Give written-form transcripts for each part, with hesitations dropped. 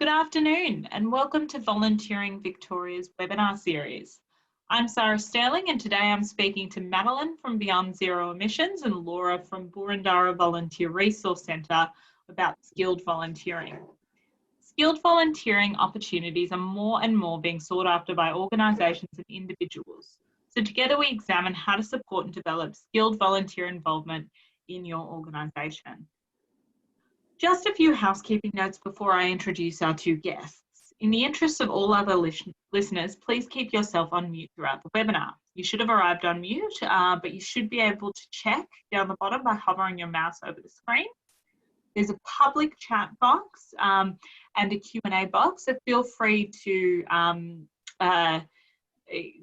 Good afternoon and welcome to Volunteering Victoria's webinar series. I'm Sarah Sterling and today I'm speaking to Madeline from Beyond Zero Emissions and Laura from Boroondara Volunteer Resource Centre about skilled volunteering. Skilled volunteering opportunities are more and more being sought after by organisations and individuals. So together we examine how to support and develop skilled volunteer involvement in your organisation. Just a few housekeeping notes before I introduce our two guests. In the interest of all other listeners, please keep yourself on mute throughout the webinar. You should have arrived on mute, but you should be able to check down the bottom by hovering your mouse over the screen. There's a public chat box and a Q&A box, so feel free to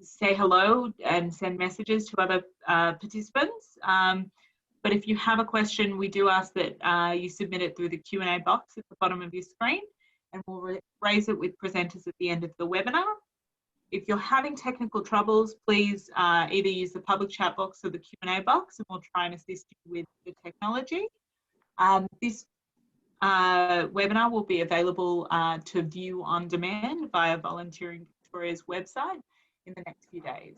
say hello and send messages to other participants. But if you have a question, we do ask that you submit it through the Q&A box at the bottom of your screen, and we'll raise it with presenters at the end of the webinar. If you're having technical troubles, please either use the public chat box or the Q&A box, and we'll try and assist you with the technology. This webinar will be available to view on demand via Volunteering Victoria's website in the next few days.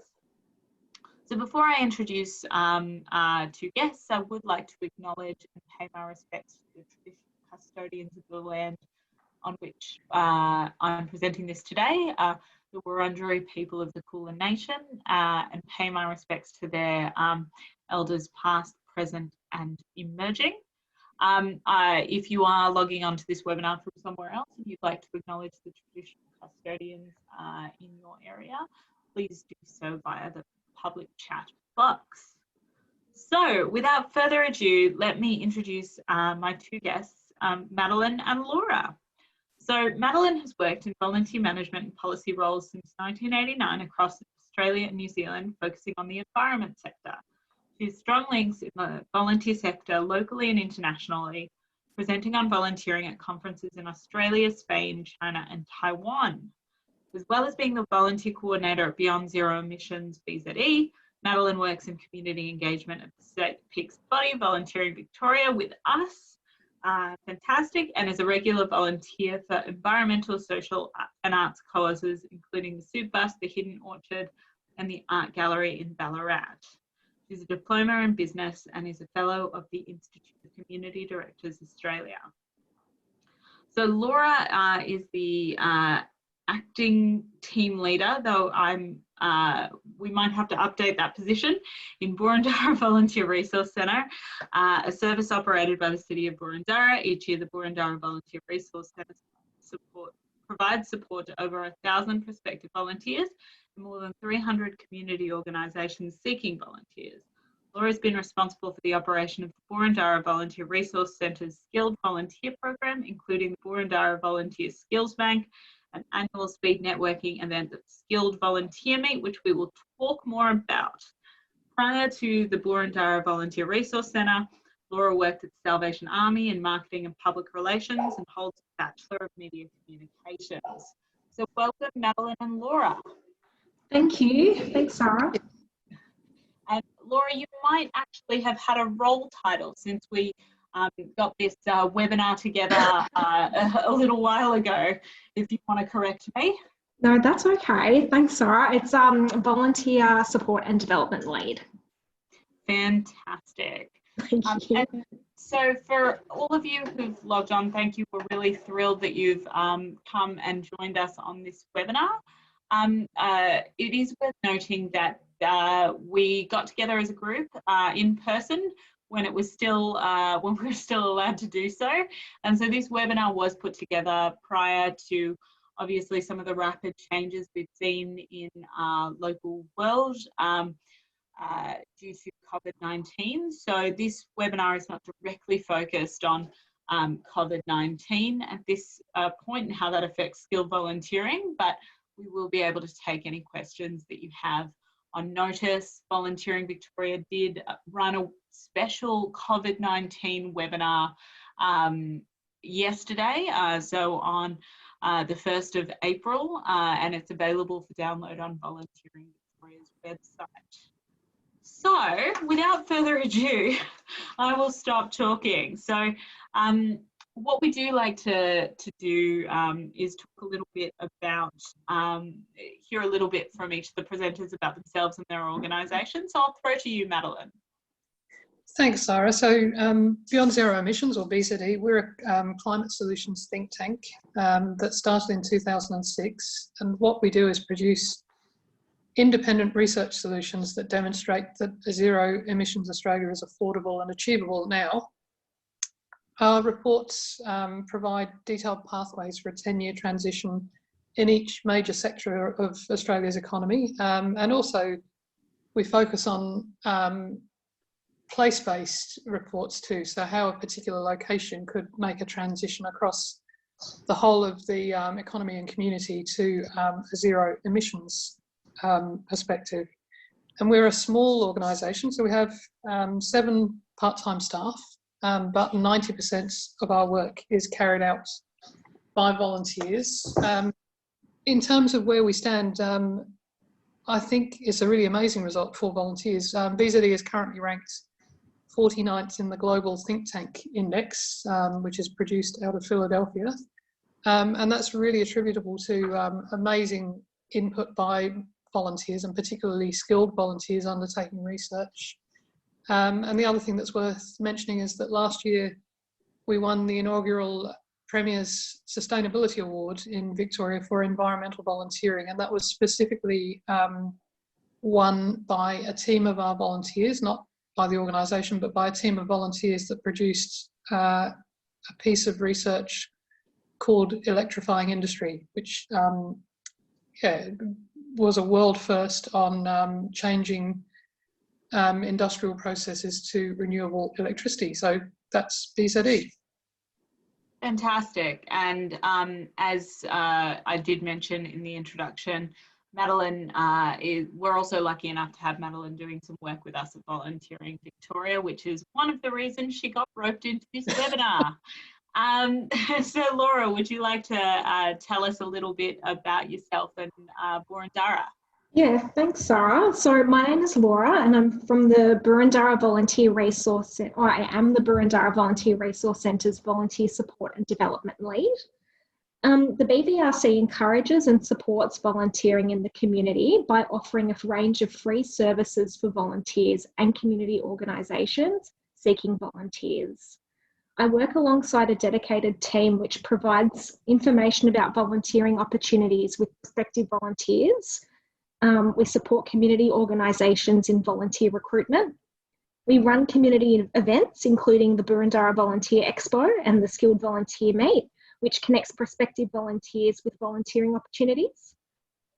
So before I introduce our two guests, I would like to acknowledge and pay my respects to the traditional custodians of the land on which I'm presenting this today, the Wurundjeri people of the Kulin Nation, and pay my respects to their elders past, present and emerging. If you are logging onto this webinar from somewhere else and you'd like to acknowledge the traditional custodians in your area, please do so via the public chat box. So without further ado, let me introduce my two guests, Madeline and Laura. So Madeline has worked in volunteer management and policy roles since 1989 across Australia and New Zealand, focusing on the environment sector. She has strong links in the volunteer sector locally and internationally, presenting on volunteering at conferences in Australia, Spain, China and Taiwan. As well as being the volunteer coordinator at Beyond Zero Emissions BZE, Madeline works in community engagement at the state PICS body, Volunteering Victoria with us, fantastic, and is a regular volunteer for environmental, social and arts causes, including the Soup Bus, the Hidden Orchard and the Art Gallery in Ballarat. She's a diploma in business and is a fellow of the Institute of Community Directors Australia. So Laura is the acting team leader, though we might have to update that position, in Boroondara Volunteer Resource Centre, a service operated by the City of Boroondara. Each year the Boroondara Volunteer Resource Centre provides support to over 1,000 prospective volunteers and more than 300 community organisations seeking volunteers. Laura has been responsible for the operation of the Boroondara Volunteer Resource Centre's Skilled Volunteer Program, including the Boroondara Volunteer Skills Bank, an annual speed networking event, the Skilled Volunteer Meet, which we will talk more about. Prior to the Boroondara Volunteer Resource Centre, Laura worked at Salvation Army in marketing and public relations and holds a Bachelor of Media Communications. So welcome, Madeline and Laura. Thank you. Thanks, Sarah. And Laura, you might actually have had a role title since we got this webinar together a little while ago, if you want to correct me. No, that's okay. Thanks, Sarah. It's Volunteer Support and Development Lead. Fantastic. Thank you. And so for all of you who've logged on, thank you. We're really thrilled that you've come and joined us on this webinar. It is worth noting that we got together as a group in person when it was still when we were still allowed to do so, and so this webinar was put together prior to obviously some of the rapid changes we've seen in our local world due to COVID-19. So this webinar is not directly focused on COVID-19 at this point and how that affects skilled volunteering, but we will be able to take any questions that you have on notice. Volunteering Victoria did run a special COVID-19 webinar yesterday, so on the 1st of April, and it's available for download on Volunteering Victoria's website. So without further ado, I will stop talking. So what we do like to do is talk a little bit about, hear a little bit from each of the presenters about themselves and their organisation. So I'll throw to you, Madeline. Thanks, Sarah. So Beyond Zero Emissions, or BZE, we're a climate solutions think tank that started in 2006. And what we do is produce independent research solutions that demonstrate that a zero emissions Australia is affordable and achievable now. Our reports provide detailed pathways for a 10-year transition in each major sector of Australia's economy. And also we focus on place-based reports too, so how a particular location could make a transition across the whole of the economy and community to a zero emissions perspective. And we're a small organisation, so we have 7 part-time staff, but 90% of our work is carried out by volunteers. In terms of where we stand, I think it's a really amazing result for volunteers. BZE is currently ranked 49th in the Global Think Tank Index, which is produced out of Philadelphia. And that's really attributable to amazing input by volunteers, and particularly skilled volunteers undertaking research. And the other thing that's worth mentioning is that last year we won the inaugural Premier's Sustainability Award in Victoria for environmental volunteering, and that was specifically won by a team of our volunteers, not by the organisation, but by a team of volunteers that produced a piece of research called Electrifying Industry, which was a world first on changing industrial processes to renewable electricity. So that's BZE. Fantastic. And as I did mention in the introduction, Madeline, we're also lucky enough to have Madeline doing some work with us at Volunteering Victoria, which is one of the reasons she got roped into this webinar. So Laura, would you like to tell us a little bit about yourself and Boroondara? Yeah, thanks, Sarah. So my name is Laura, and I'm from the Boroondara Volunteer Resource, or I am the Boroondara Volunteer Resource Centre's Volunteer Support and Development Lead. The BVRC encourages and supports volunteering in the community by offering a range of free services for volunteers and community organisations seeking volunteers. I work alongside a dedicated team which provides information about volunteering opportunities with prospective volunteers. We support community organisations in volunteer recruitment. We run community events, including the Boroondara Volunteer Expo and the Skilled Volunteer Meet, which connects prospective volunteers with volunteering opportunities.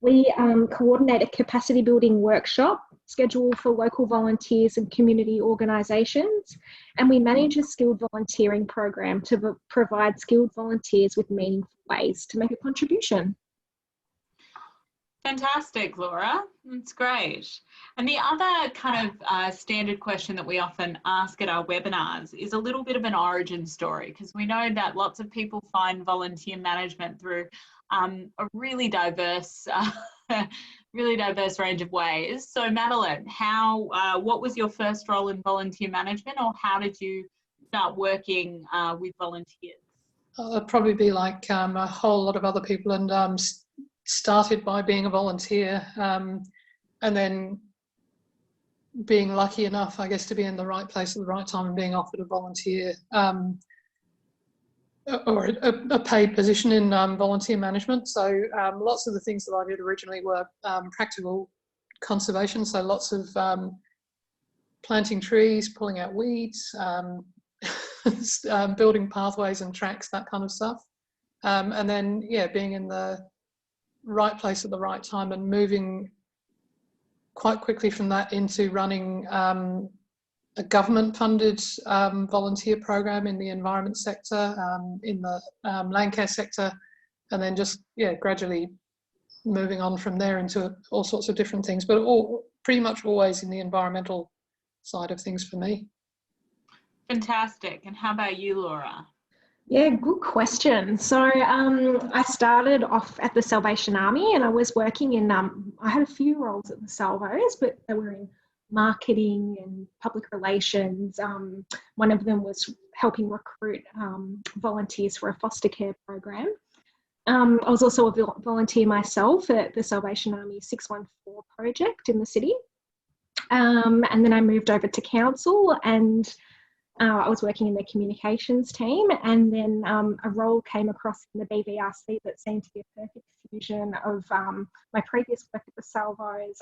We coordinate a capacity building workshop scheduled for local volunteers and community organisations, and we manage a skilled volunteering program to provide skilled volunteers with meaningful ways to make a contribution. Fantastic, Laura. That's great. And the other kind of standard question that we often ask at our webinars is a little bit of an origin story, because we know that lots of people find volunteer management through a really diverse range of ways. So Madeline, what was your first role in volunteer management, or how did you start working with volunteers? I'd probably be like a whole lot of other people, and started by being a volunteer, and then being lucky enough, I guess, to be in the right place at the right time and being offered a volunteer or a paid position in volunteer management. So lots of the things that I did originally were practical conservation, so lots of planting trees, pulling out weeds, building pathways and tracks, that kind of stuff. And then, yeah, being in the right place at the right time and moving quite quickly from that into running a government-funded volunteer program in the environment sector, in the land care sector, and then just, yeah, gradually moving on from there into all sorts of different things, but pretty much always in the environmental side of things for me. Fantastic. And how about you, Laura? Yeah, good question. So I started off at the Salvation Army, and I was working in, I had a few roles at the Salvos, but they were in marketing and public relations. One of them was helping recruit volunteers for a foster care program. I was also a volunteer myself at the Salvation Army 614 project in the city. And then I moved over to council, and I was working in the communications team, and then a role came across in the BVRC that seemed to be a perfect fusion of my previous work at the Salvos,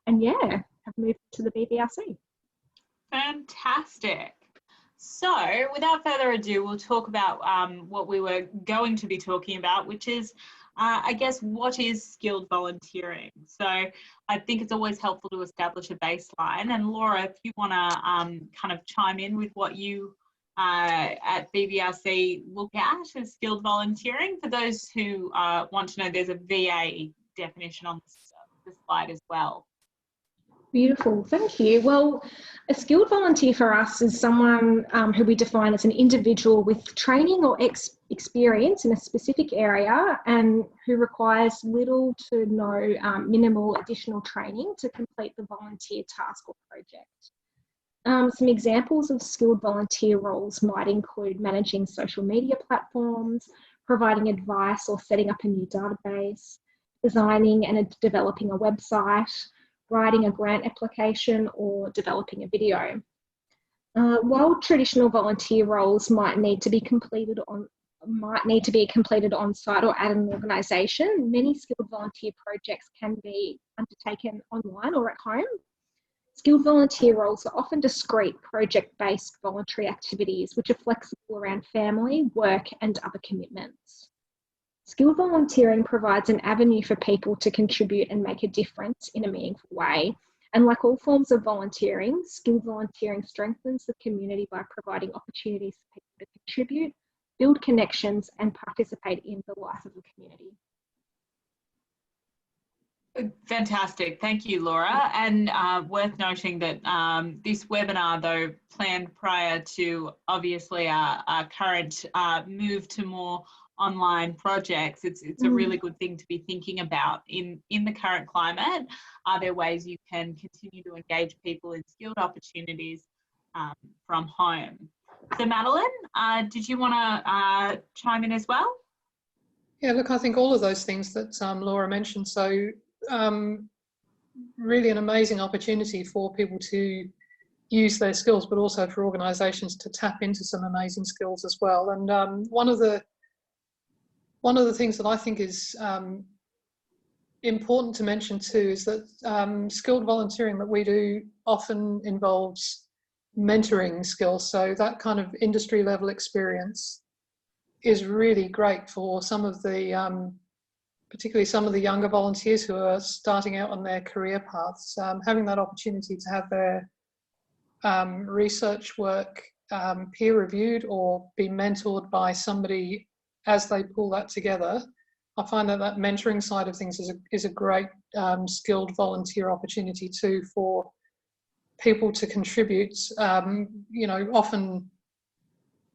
and yeah, have moved to the BVRC. Fantastic. So without further ado, we'll talk about what we were going to be talking about, which is, I guess, what is skilled volunteering? So I think it's always helpful to establish a baseline. And Laura, if you want to kind of chime in with what you at BVRC look at as skilled volunteering. For those who want to know, there's a VA definition on the slide as well. Beautiful, thank you. Well, a skilled volunteer for us is someone who we define as an individual with training or experience in a specific area and who requires little to no minimal additional training to complete the volunteer task or project. Some examples of skilled volunteer roles might include managing social media platforms, providing advice or setting up a new database, designing and developing a website, writing a grant application, or developing a video. While traditional volunteer roles might need to be completed on site or at an organisation, many skilled volunteer projects can be undertaken online or at home. Skilled volunteer roles are often discrete project-based voluntary activities which are flexible around family, work and other commitments. Skilled volunteering provides an avenue for people to contribute and make a difference in a meaningful way. And like all forms of volunteering, skilled volunteering strengthens the community by providing opportunities for people to contribute, build connections, and participate in the life of the community. Fantastic. Thank you, Laura. And worth noting that this webinar, though planned prior to obviously our current move to more online projects, it's a really good thing to be thinking about in the current climate. Are there ways you can continue to engage people in skilled opportunities from home? So Madeline, did you want to chime in as well? Yeah, look, I think all of those things that Laura mentioned, so really an amazing opportunity for people to use their skills, but also for organisations to tap into some amazing skills as well. And one of the things that I think is important to mention too is that skilled volunteering that we do often involves mentoring skills. So that kind of industry level experience is really great for some of the, particularly some of the younger volunteers who are starting out on their career paths. Having that opportunity to have their research work peer reviewed or be mentored by somebody as they pull that together, I find that that mentoring side of things is a great skilled volunteer opportunity too for people to contribute, you know, often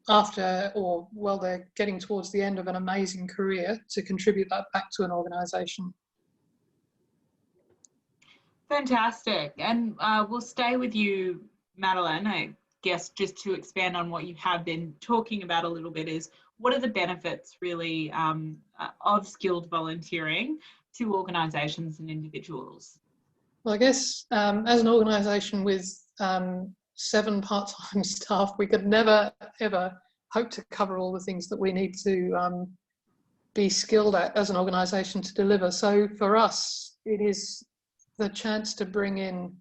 after or while they're getting towards the end of an amazing career, to contribute that back to an organisation. Fantastic. And we'll stay with you, Madeline. I guess just to expand on what you have been talking about a little bit is, what are the benefits really of skilled volunteering to organisations and individuals? Well, I guess as an organisation with 7 part-time staff, we could never ever hope to cover all the things that we need to be skilled at as an organisation to deliver. So for us, it is the chance to bring in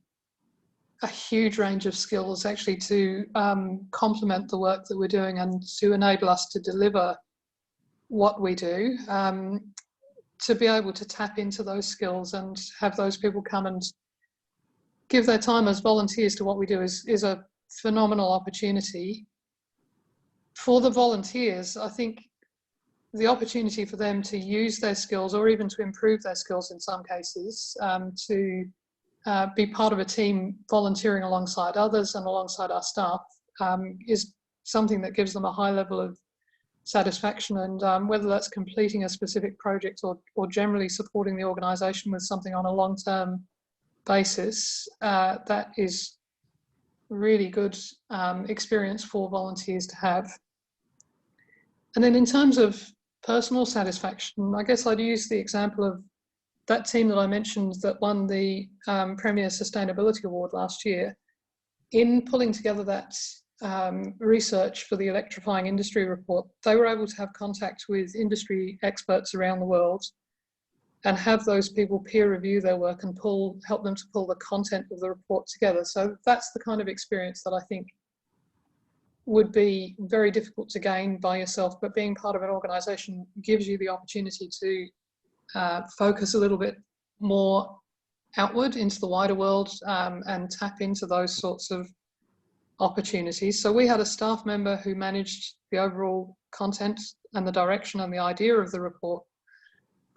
a huge range of skills actually to complement the work that we're doing and to enable us to deliver what we do, to be able to tap into those skills and have those people come and give their time as volunteers to what we do is a phenomenal opportunity. For the volunteers, I think the opportunity for them to use their skills or even to improve their skills in some cases, to be part of a team volunteering alongside others and alongside our staff is something that gives them a high level of satisfaction. And whether that's completing a specific project or generally supporting the organisation with something on a long-term basis, that is really good experience for volunteers to have. And then in terms of personal satisfaction, I guess I'd use the example of that team that I mentioned that won the Premier Sustainability Award last year. In pulling together that research for the Electrifying Industry report, they were able to have contact with industry experts around the world and have those people peer review their work and help them to pull the content of the report together. So that's the kind of experience that I think would be very difficult to gain by yourself, but being part of an organisation gives you the opportunity to focus a little bit more outward into the wider world and tap into those sorts of opportunities. So we had a staff member who managed the overall content and the direction and the idea of the report,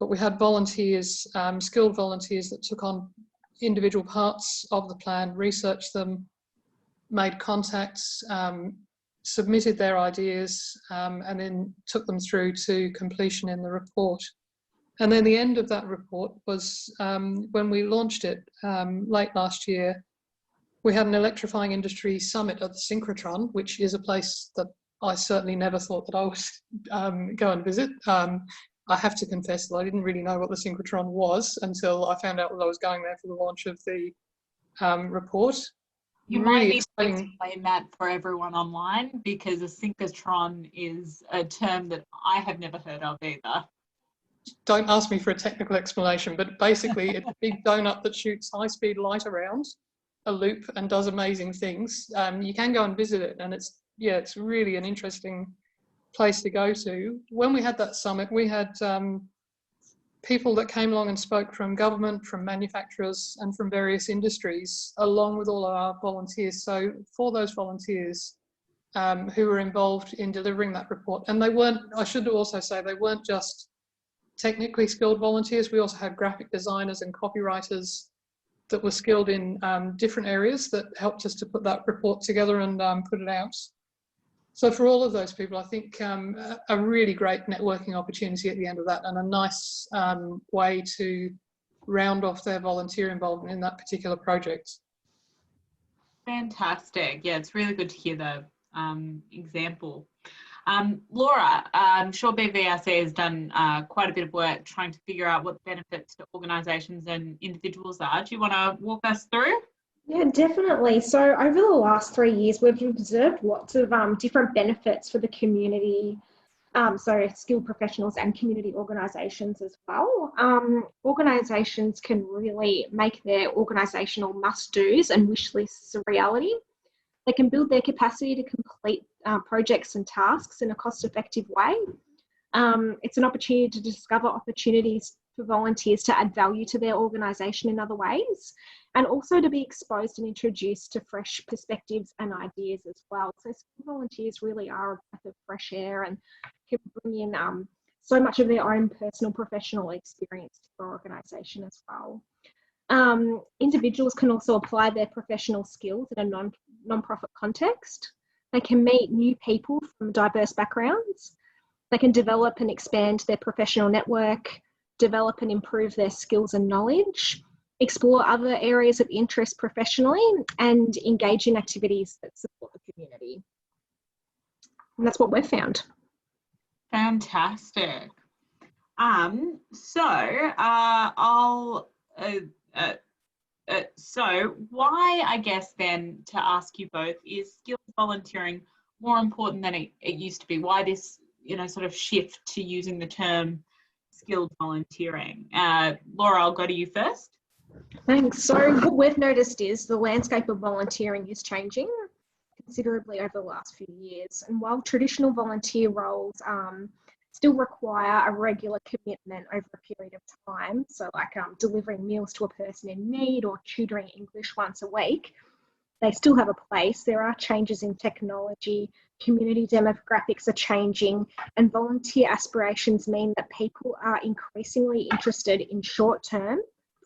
but we had volunteers, skilled volunteers that took on individual parts of the plan, researched them, made contacts, submitted their ideas, and then took them through to completion in the report. And then the end of that report was when we launched it late last year. We had an Electrifying Industry Summit at the Synchrotron, which is a place that I certainly never thought that I would go and visit. I have to confess that I didn't really know what the Synchrotron was until I found out that I was going there for the launch of the report. You Really might need exciting. to explain that for everyone online, because a synchrotron is a term that I have never heard of either. Don't ask me for a technical explanation, but basically it's a big donut that shoots high-speed light around a loop and does amazing things. You can go and visit it, and it's really an interesting place to go to. When we had that summit, we had people that came along and spoke from government, from manufacturers, and from various industries, along with all of our volunteers. So for those volunteers who were involved in delivering that report, and they weren't, I should also say, they weren't just technically skilled volunteers. We also had graphic designers and copywriters that were skilled in different areas that helped us to put that report together and put it out. So for all of those people, I think a really great networking opportunity at the end of that, and a nice way to round off their volunteer involvement in that particular project. Fantastic. Yeah, it's really good to hear the example. Laura, I'm sure BVRC has done quite a bit of work trying to figure out what the benefits to organisations and individuals are. Do you want to walk us through? Yeah, definitely. So over the last 3 years, we've observed lots of different benefits for the community, so skilled professionals and community organisations as well. Organisations can really make their organisational must-dos and wish lists a reality. They can build their capacity to complete projects and tasks in a cost-effective way. It's an opportunity to discover opportunities for volunteers to add value to their organisation in other ways, and also to be exposed and introduced to fresh perspectives and ideas as well. So volunteers really are a breath of fresh air and can bring in so much of their own personal professional experience to the organisation as well. Individuals can also apply their professional skills in a non-profit context. They can meet new people from diverse backgrounds. They can develop and expand their professional network, develop and improve their skills and knowledge, explore other areas of interest professionally, and engage in activities that support the community. And that's what we've found. Fantastic. So why, I guess then, to ask you both, is skilled volunteering more important than it used to be? Why this, sort of shift to using the term skilled volunteering? Laura, I'll go to you first. Thanks. So what we've noticed is the landscape of volunteering is changing considerably over the last few years. And while traditional volunteer roles still require a regular commitment over a period of time, so like delivering meals to a person in need or tutoring English once a week, they still have a place. There are changes in technology, community demographics are changing, and volunteer aspirations mean that people are increasingly interested in short-term,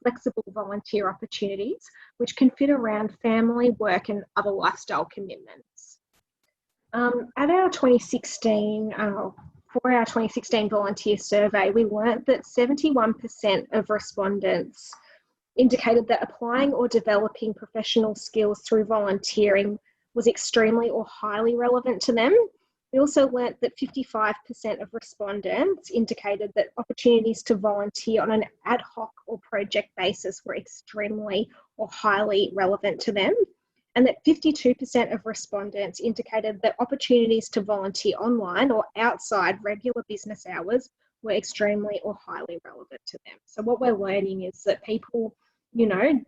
flexible volunteer opportunities, which can fit around family, work, and other lifestyle commitments. At our 2016, for our 2016 volunteer survey, we learnt that 71% of respondents indicated that applying or developing professional skills through volunteering was extremely or highly relevant to them. We also learnt that 55% of respondents indicated that opportunities to volunteer on an ad hoc or project basis were extremely or highly relevant to them, and that 52% of respondents indicated that opportunities to volunteer online or outside regular business hours were extremely or highly relevant to them. So what we're learning is that people, you know,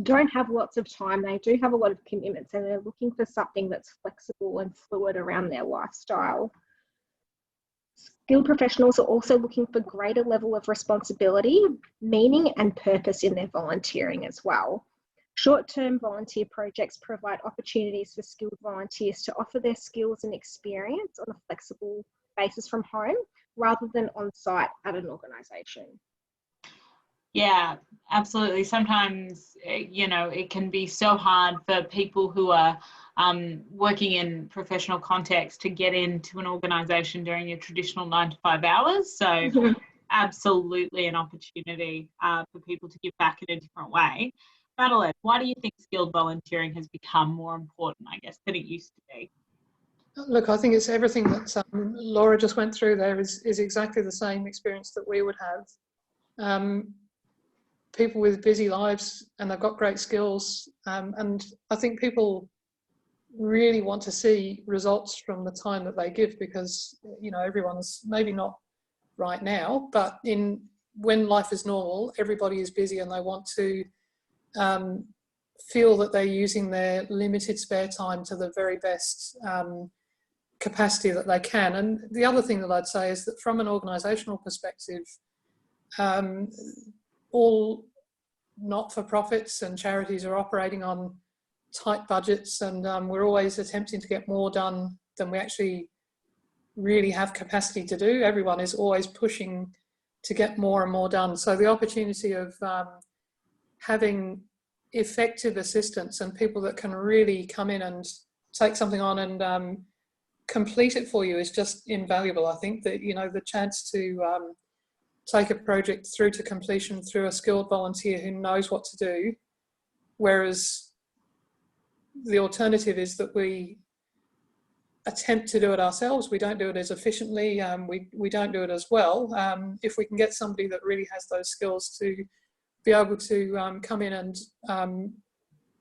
don't have lots of time, they do have a lot of commitments, and they're looking for something that's flexible and fluid around their lifestyle. Skilled professionals are also looking for greater level of responsibility, meaning and purpose in their volunteering as well. Short-term volunteer projects provide opportunities for skilled volunteers to offer their skills and experience on a flexible basis from home rather than on site at an organisation. Yeah, absolutely. Sometimes, you know, it can be so hard for people who are working in professional context to get into an organisation during your traditional 9 to 5 hours. So absolutely an opportunity for people to give back in a different way. Madeline, why do you think skilled volunteering has become more important, I guess, than it used to be? Look, I think it's everything that Laura just went through there is exactly the same experience that we would have. People with busy lives, and they've got great skills, and I think people really want to see results from the time that they give, because, you know, everyone's maybe not right now, but when life is normal, everybody is busy and they want to feel that they're using their limited spare time to the very best capacity that they can. And the other thing that I'd say is that from an organisational perspective, all not-for-profits and charities are operating on tight budgets, and we're always attempting to get more done than we actually really have capacity to do. Everyone is always pushing to get more and more done. So the opportunity of having effective assistance and people that can really come in and take something on and complete it for you is just invaluable. I think that, you know, the chance to take a project through to completion through a skilled volunteer who knows what to do, whereas the alternative is that we attempt to do it ourselves. We don't do it as efficiently, we don't do it as well. If we can get somebody that really has those skills to be able to come in and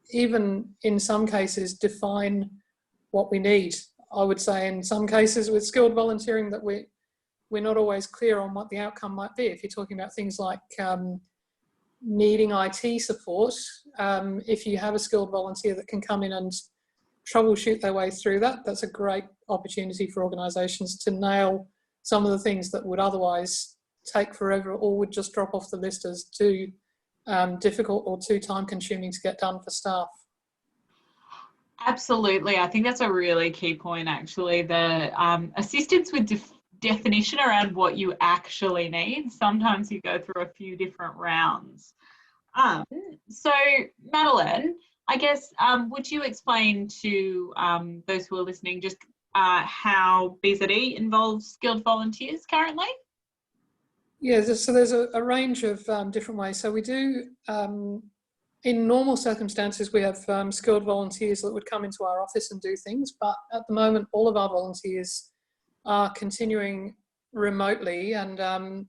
even in some cases define what we need. I would say in some cases with skilled volunteering that we're not always clear on what the outcome might be. If you're talking about things like needing IT support, if you have a skilled volunteer that can come in and troubleshoot their way through that, that's a great opportunity for organisations to nail some of the things that would otherwise take forever or would just drop off the list as too difficult or too time consuming to get done for staff. Absolutely. I think that's a really key point, actually. The assistance with definition around what you actually need. Sometimes you go through a few different rounds. So, Madeline, I guess, would you explain to those who are listening just how BZE involves skilled volunteers currently? Yeah, so there's a range of different ways. So we do, in normal circumstances, we have skilled volunteers that would come into our office and do things, but at the moment, all of our volunteers are continuing remotely. And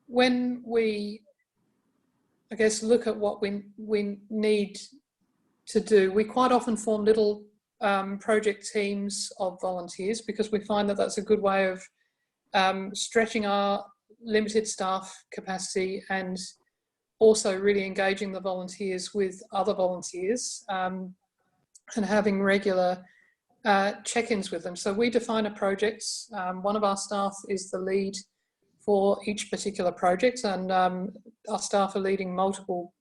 when we, I guess, look at what we need to do, we quite often form little project teams of volunteers, because we find that that's a good way of stretching our limited staff capacity and also really engaging the volunteers with other volunteers and having regular check-ins with them. So we define a project. One of our staff is the lead for each particular project, and our staff are leading multiple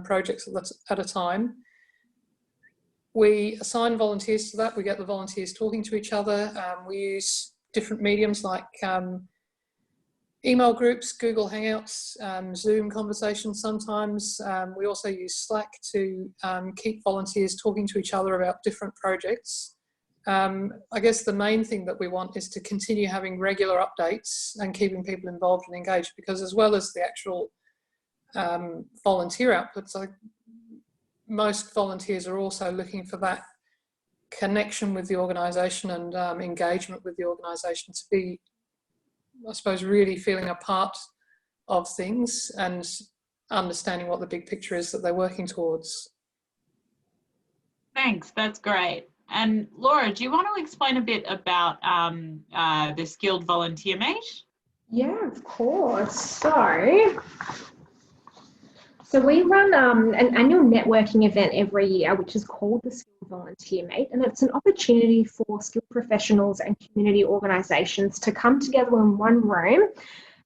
projects at a time. We assign volunteers to that. We get the volunteers talking to each other. We use different mediums like email groups, Google Hangouts, Zoom conversations sometimes. We also use Slack to keep volunteers talking to each other about different projects. I guess the main thing that we want is to continue having regular updates and keeping people involved and engaged, because as well as the actual volunteer output. So most volunteers are also looking for that connection with the organisation and engagement with the organisation, to be, I suppose, really feeling a part of things and understanding what the big picture is that they're working towards. Thanks, that's great. And Laura, do you want to explain a bit about the Skilled Volunteer Meet? Yeah, of course. So we run an annual networking event every year, which is called the Skilled Volunteer Meet, and it's an opportunity for skilled professionals and community organisations to come together in one room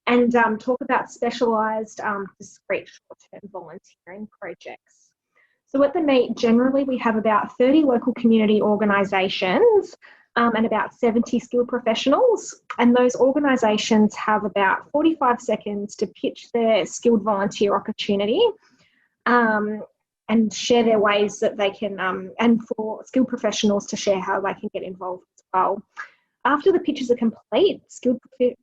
and talk about specialised, discrete short-term volunteering projects. So at the meet, generally we have about 30 local community organisations and about 70 skilled professionals, and those organisations have about 45 seconds to pitch their skilled volunteer opportunity and share their ways that they can, and for skilled professionals to share how they can get involved as well. After the pitches are complete, skilled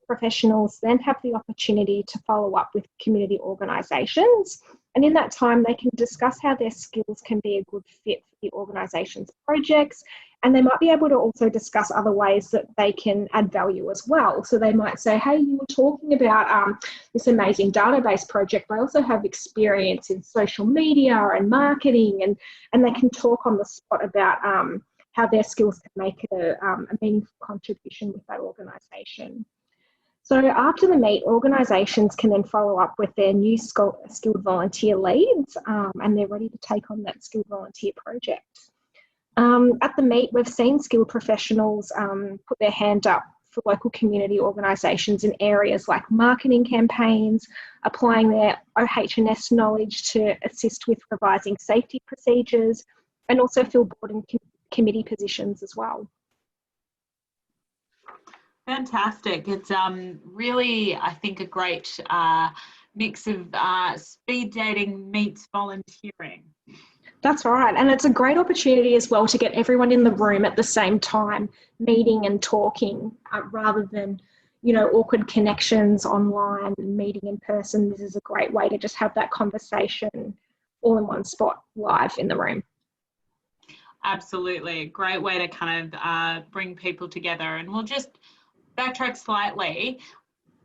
professionals then have the opportunity to follow up with community organisations, and in that time they can discuss how their skills can be a good fit for the organisation's projects, and they might be able to also discuss other ways that they can add value as well. So they might say, hey, you were talking about this amazing database project, but I also have experience in social media and marketing, and they can talk on the spot about how their skills can make a meaningful contribution with that organisation. So after the meet, organisations can then follow up with their new skilled volunteer leads, and they're ready to take on that skilled volunteer project. At the meet, we've seen skilled professionals put their hand up for local community organisations in areas like marketing campaigns, applying their OH&S knowledge to assist with revising safety procedures, and also fill board and committee positions as well. Fantastic. It's really, I think, a great mix of speed dating meets volunteering. That's right, and it's a great opportunity as well to get everyone in the room at the same time, meeting and talking, rather than, you know, awkward connections online and meeting in person. This is a great way to just have that conversation all in one spot, live in the room. Absolutely, great way to kind of bring people together. And we'll just backtrack slightly.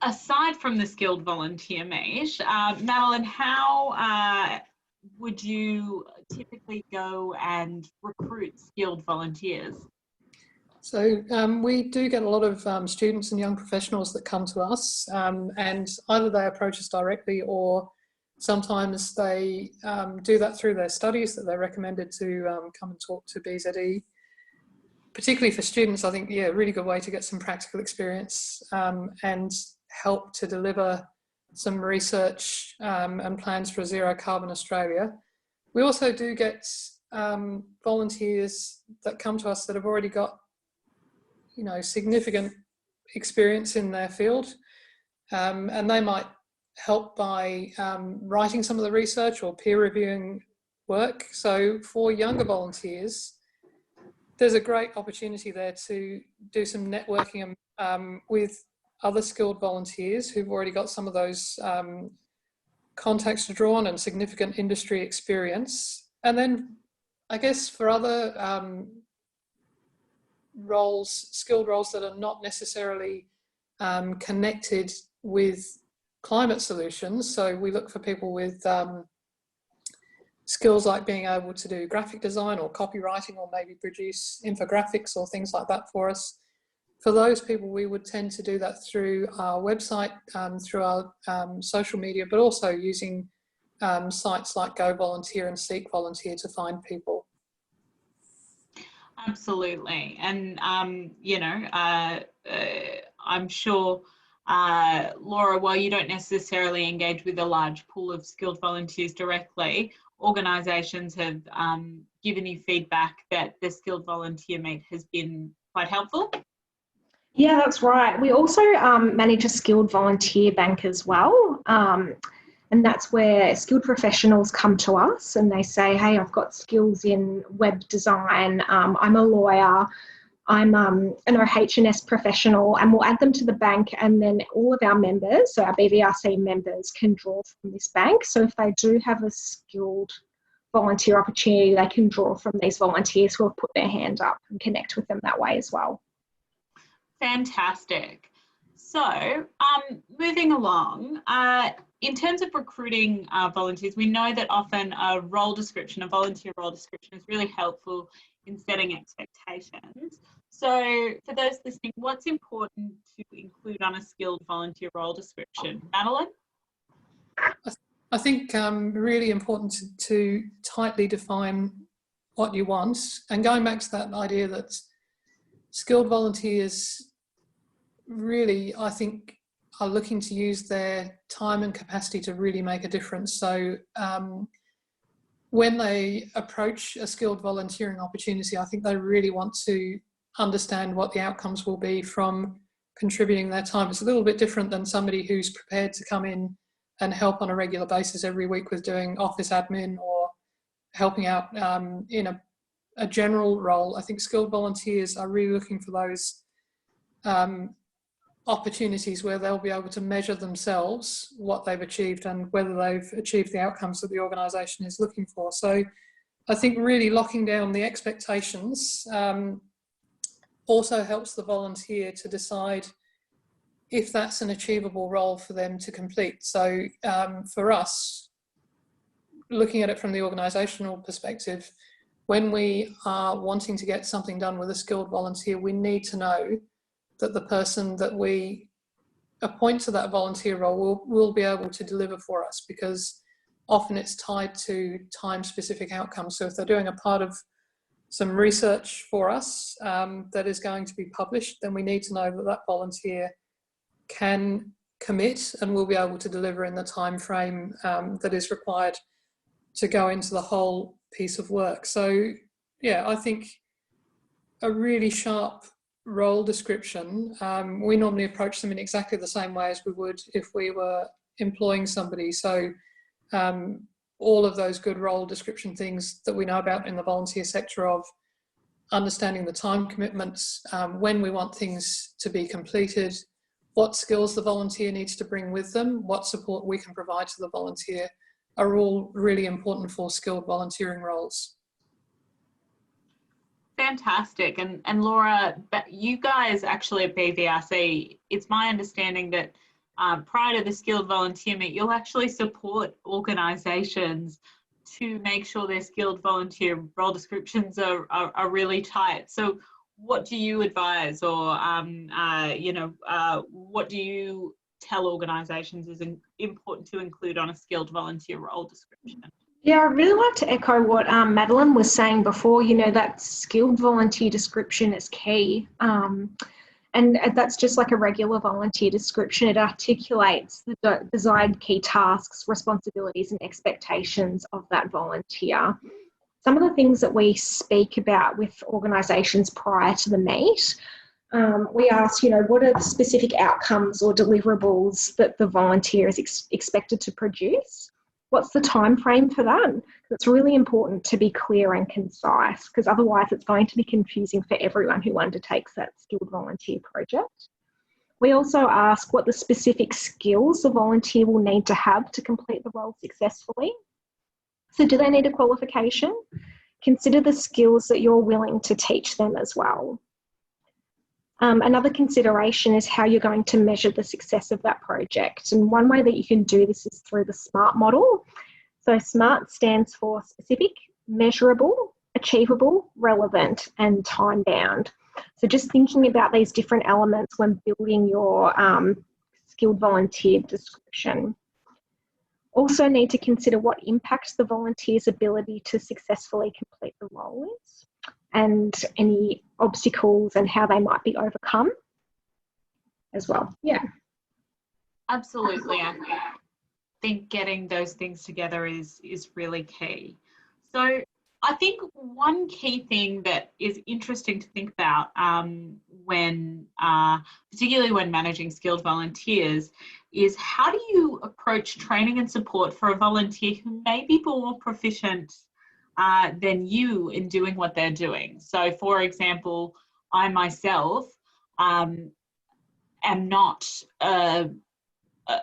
Aside from the Skilled Volunteer Meet, Madeline, how would you typically go and recruit skilled volunteers? So we do get a lot of students and young professionals that come to us, and either they approach us directly, or sometimes they do that through their studies, that they're recommended to come and talk to BZE. Particularly for students, I think, yeah, a really good way to get some practical experience and help to deliver some research and plans for a zero carbon Australia. We also do get volunteers that come to us that have already got, you know, significant experience in their field, and they might help by writing some of the research or peer reviewing work. So for younger volunteers, there's a great opportunity there to do some networking with other skilled volunteers who've already got some of those contacts to draw on and significant industry experience. And then I guess for other roles, skilled roles that are not necessarily connected with climate solutions. So we look for people with skills like being able to do graphic design or copywriting, or maybe produce infographics or things like that for us. For those people, we would tend to do that through our website, through our social media, but also using sites like Go Volunteer and Seek Volunteer to find people. Absolutely. And, you know, I'm sure, Laura, while you don't necessarily engage with a large pool of skilled volunteers directly, organisations have given you feedback that the Skilled Volunteer Meet has been quite helpful. Yeah, that's right. We also manage a skilled volunteer bank as well. And that's where skilled professionals come to us and they say, hey, I've got skills in web design, I'm a lawyer, I'm an OH&S professional, and we'll add them to the bank, and then all of our members, so our BVRC members, can draw from this bank. So if they do have a skilled volunteer opportunity, they can draw from these volunteers who have put their hand up and connect with them that way as well. Fantastic. So moving along, in terms of recruiting volunteers, we know that often a volunteer role description is really helpful in setting expectations. So for those listening, what's important to include on a skilled volunteer role description? Madeline? I think really important to tightly define what you want, and going back to that idea that skilled volunteers really, I think, are looking to use their time and capacity to really make a difference. So when they approach a skilled volunteering opportunity, I think they really want to understand what the outcomes will be from contributing their time. It's a little bit different than somebody who's prepared to come in and help on a regular basis every week with doing office admin or helping out in a general role. I think skilled volunteers are really looking for those opportunities where they'll be able to measure themselves what they've achieved and whether they've achieved the outcomes that the organisation is looking for. So I think really locking down the expectations also helps the volunteer to decide if that's an achievable role for them to complete. So for us, looking at it from the organisational perspective, when we are wanting to get something done with a skilled volunteer, we need to know that the person that we appoint to that volunteer role will be able to deliver for us, because often it's tied to time-specific outcomes. So if they're doing a part of some research for us that is going to be published, then we need to know that that volunteer can commit and will be able to deliver in the time frame that is required to go into the whole piece of work. So yeah, I think a really sharp role description, we normally approach them in exactly the same way as we would if we were employing somebody. So all of those good role description things that we know about in the volunteer sector, of understanding the time commitments, when we want things to be completed, what skills the volunteer needs to bring with them, what support we can provide to the volunteer, are all really important for skilled volunteering roles. Fantastic. And Laura, you guys actually at BVRC, it's my understanding that prior to the skilled volunteer meet, you'll actually support organisations to make sure their skilled volunteer role descriptions are really tight. So what do you advise, or what do you tell organisations is important to include on a skilled volunteer role description? Yeah, I'd really like to echo what Madeline was saying before. You know, that skilled volunteer description is key. And that's just like a regular volunteer description. It articulates the desired key tasks, responsibilities and expectations of that volunteer. Some of the things that we speak about with organisations prior to the meet, we ask, what are the specific outcomes or deliverables that the volunteer is expected to produce? What's the time frame for that? It's really important to be clear and concise, because otherwise it's going to be confusing for everyone who undertakes that skilled volunteer project. We also ask what the specific skills the volunteer will need to have to complete the role successfully. So do they need a qualification? Consider the skills that you're willing to teach them as well. Another consideration is how you're going to measure the success of that project. And one way that you can do this is through the SMART model. So SMART stands for specific, measurable, achievable, relevant, and time-bound. So just thinking about these different elements when building your skilled volunteer description. Also need to consider what impacts the volunteer's ability to successfully complete the role is, and any obstacles and how they might be overcome as well. Yeah. Absolutely. I think getting those things together is really key. So I think one key thing that is interesting to think about particularly when managing skilled volunteers, is how do you approach training and support for a volunteer who may be more proficient than you in doing what they're doing? So for example, I myself am not a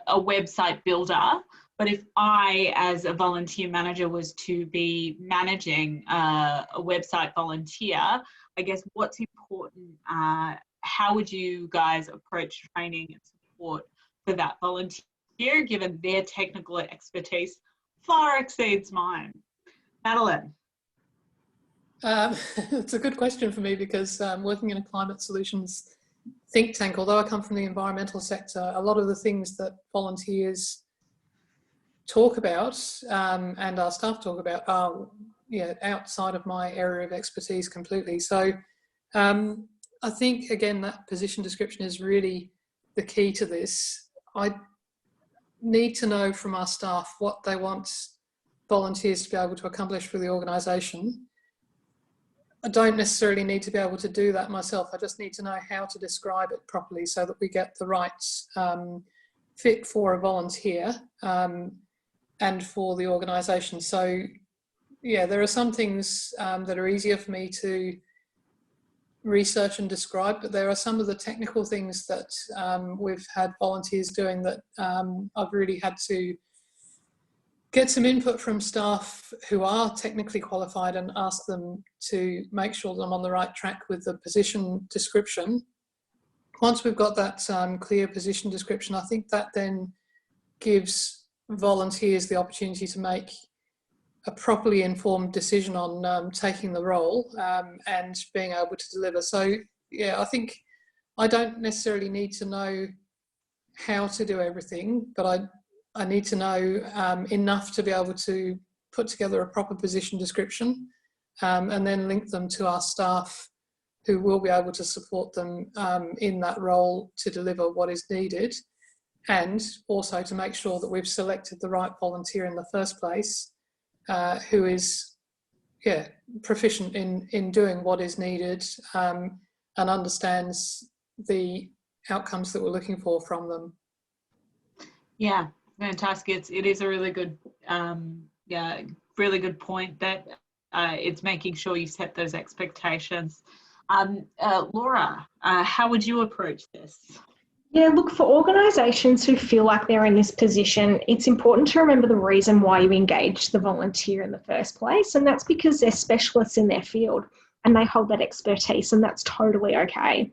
website builder, but if I, as a volunteer manager, was to be managing a website volunteer, I guess what's important, how would you guys approach training and support for that volunteer, given their technical expertise far exceeds mine? Madeline. It's a good question for me because working in a climate solutions think tank, although I come from the environmental sector, a lot of the things that volunteers talk about and our staff talk about are outside of my area of expertise completely. So I think, again, that position description is really the key to this. I need to know from our staff what they want volunteers to be able to accomplish for the organisation. I don't necessarily need to be able to do that myself. I just need to know how to describe it properly so that we get the right fit for a volunteer and for the organisation. So, yeah, there are some things that are easier for me to research and describe, but there are some of the technical things that we've had volunteers doing that I've really had to get some input from staff who are technically qualified and ask them to make sure that I'm on the right track with the position description. Once we've got that clear position description, I think that then gives volunteers the opportunity to make a properly informed decision on taking the role and being able to deliver. So, yeah, I think I don't necessarily need to know how to do everything, but I need to know enough to be able to put together a proper position description and then link them to our staff who will be able to support them in that role to deliver what is needed, and also to make sure that we've selected the right volunteer in the first place who is proficient in doing what is needed and understands the outcomes that we're looking for from them. Yeah, fantastic. It is a really good, really good point that it's making sure you set those expectations. Laura, how would you approach this? Yeah, look, for organisations who feel like they're in this position, it's important to remember the reason why you engage the volunteer in the first place, and that's because they're specialists in their field and they hold that expertise, and that's totally okay.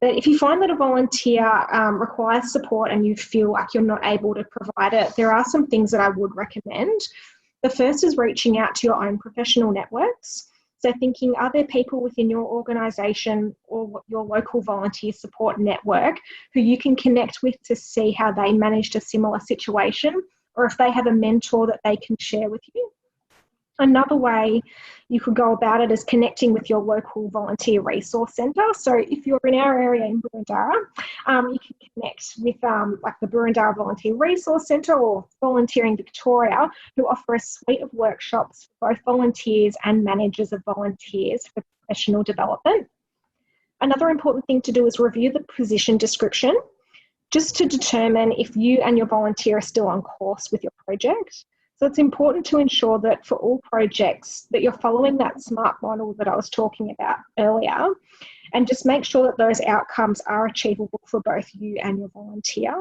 But if you find that a volunteer requires support and you feel like you're not able to provide it, there are some things that I would recommend. The first is reaching out to your own professional networks. So thinking, are there people within your organisation or your local volunteer support network who you can connect with to see how they managed a similar situation, or if they have a mentor that they can share with you? Another way you could go about it is connecting with your local volunteer resource centre. So if you're in our area in Boroondara, you can connect with like the Boroondara Volunteer Resource Centre or Volunteering Victoria, who offer a suite of workshops for both volunteers and managers of volunteers for professional development. Another important thing to do is review the position description just to determine if you and your volunteer are still on course with your project. So it's important to ensure that for all projects that you're following that SMART model that I was talking about earlier, and just make sure that those outcomes are achievable for both you and your volunteer.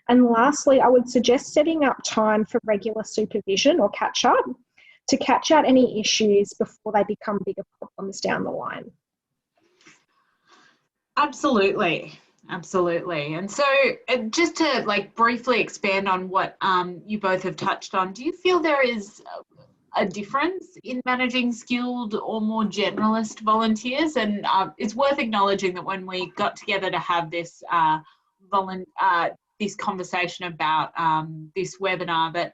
And lastly, I would suggest setting up time for regular supervision or catch up to catch out any issues before they become bigger problems down the line. Absolutely. Absolutely. And so just to briefly expand on what you both have touched on, do you feel there is a difference in managing skilled or more generalist volunteers? And it's worth acknowledging that when we got together to have this this conversation about this webinar, that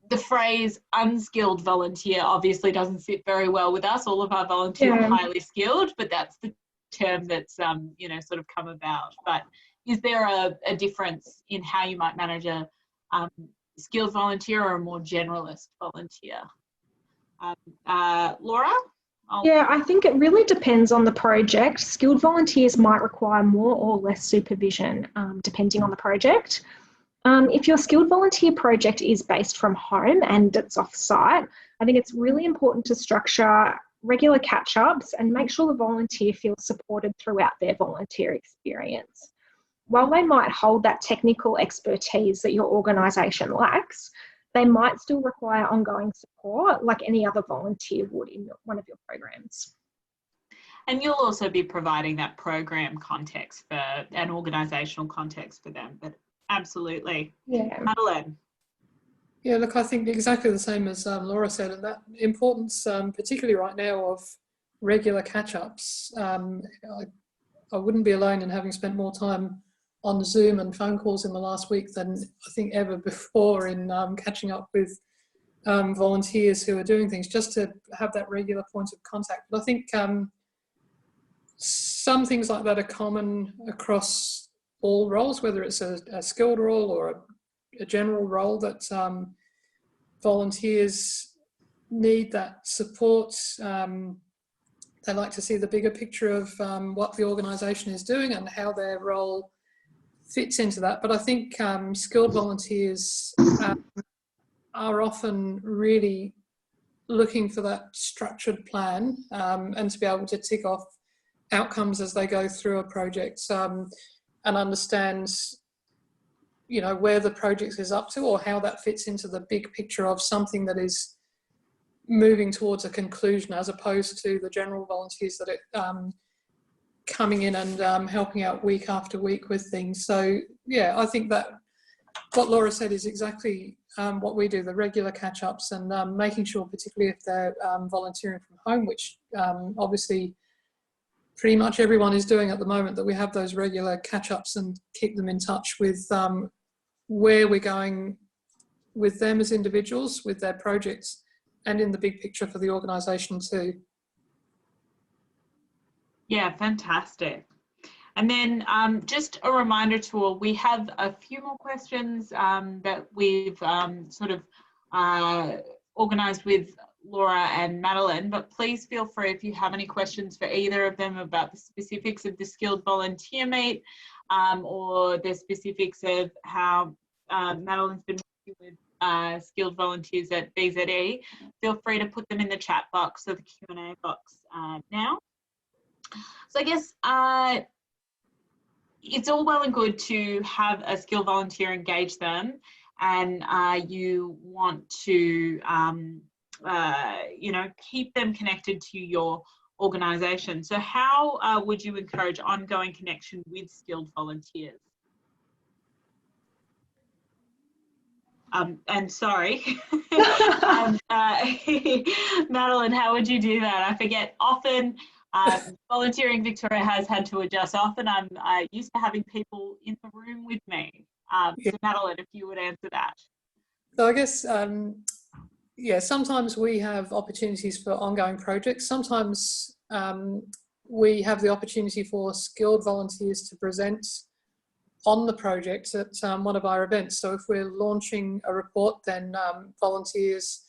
the phrase unskilled volunteer obviously doesn't sit very well with us. All of our volunteers are highly skilled, but that's the term that's sort of come about. But is there a difference in how you might manage a skilled volunteer or a more generalist volunteer? Laura? Yeah, I think it really depends on the project. Skilled volunteers might require more or less supervision depending on the project. If your skilled volunteer project is based from home and it's off-site, I think it's really important to structure regular catch-ups, and make sure the volunteer feels supported throughout their volunteer experience. While they might hold that technical expertise that your organisation lacks, they might still require ongoing support like any other volunteer would in one of your programs. And you'll also be providing that program context for an organisational context for them, but absolutely. Yeah. Madeleine. Yeah, look, I think exactly the same as Laura said, and that importance, particularly right now, of regular catch-ups. I wouldn't be alone in having spent more time on Zoom and phone calls in the last week than I think ever before in catching up with volunteers who are doing things, just to have that regular point of contact. But I think some things like that are common across all roles, whether it's a skilled role or a general role, that volunteers need that support. They like to see the bigger picture of what the organisation is doing and how their role fits into that. But I think skilled volunteers are often really looking for that structured plan and to be able to tick off outcomes as they go through a project and understand, you know, where the project is up to or how that fits into the big picture of something that is moving towards a conclusion, as opposed to the general volunteers that are coming in and helping out week after week with things. So yeah, I think that what Laura said is exactly what we do, the regular catch-ups, and making sure, particularly if they're volunteering from home, which obviously pretty much everyone is doing at the moment, that we have those regular catch-ups and keep them in touch with where we're going with them as individuals, with their projects, and in the big picture for the organisation too. Yeah, fantastic. And then just a reminder to all, we have a few more questions that we've sort of organised with Laura and Madeleine, but please feel free if you have any questions for either of them about the specifics of the Skilled Volunteer Meet or the specifics of how Madeleine's been working with skilled volunteers at BZE, feel free to put them in the chat box or the Q&A box now. So I guess it's all well and good to have a skilled volunteer engage them, and you want to you know, keep them connected to your organisation. So how would you encourage ongoing connection with skilled volunteers? And sorry, Madeleine, how would you do that? I forget often. Volunteering Victoria has had to adjust often. I'm used to having people in the room with me. So Madeleine, if you would answer that. So I guess, yeah, sometimes we have opportunities for ongoing projects. Sometimes we have the opportunity for skilled volunteers to present on the project at one of our events. So if we're launching a report, then volunteers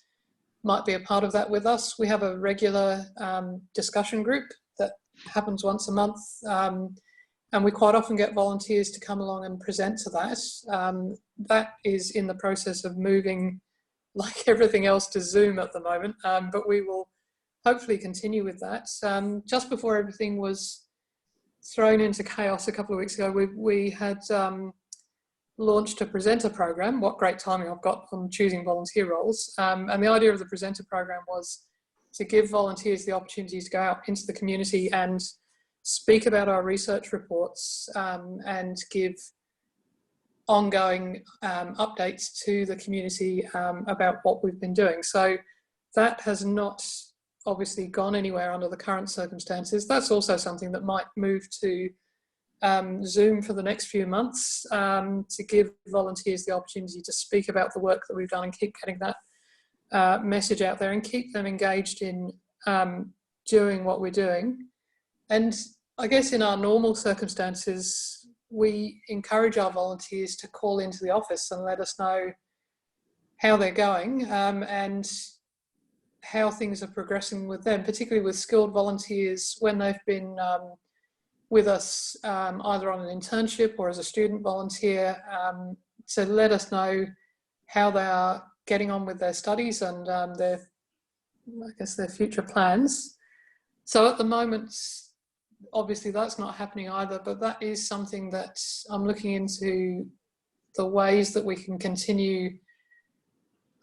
might be a part of that with us. We have a regular discussion group that happens once a month, and we quite often get volunteers to come along and present to that. That is in the process of moving, like everything else, to Zoom at the moment, but we will hopefully continue with that. Just before everything was thrown into chaos a couple of weeks ago, we had launched a presenter program. What great timing I've got on choosing volunteer roles. And the idea of the presenter program was to give volunteers the opportunity to go out into the community and speak about our research reports and give ongoing updates to the community about what we've been doing. So that has not obviously gone anywhere under the current circumstances. That's also something that might move to Zoom for the next few months to give volunteers the opportunity to speak about the work that we've done and keep getting that message out there and keep them engaged in doing what we're doing. And I guess in our normal circumstances, we encourage our volunteers to call into the office and let us know how they're going and how things are progressing with them, particularly with skilled volunteers when they've been with us either on an internship or as a student volunteer, to let us know how they are getting on with their studies and their future plans. So at the moment, obviously that's not happening either, but that is something that I'm looking into, the ways that we can continue,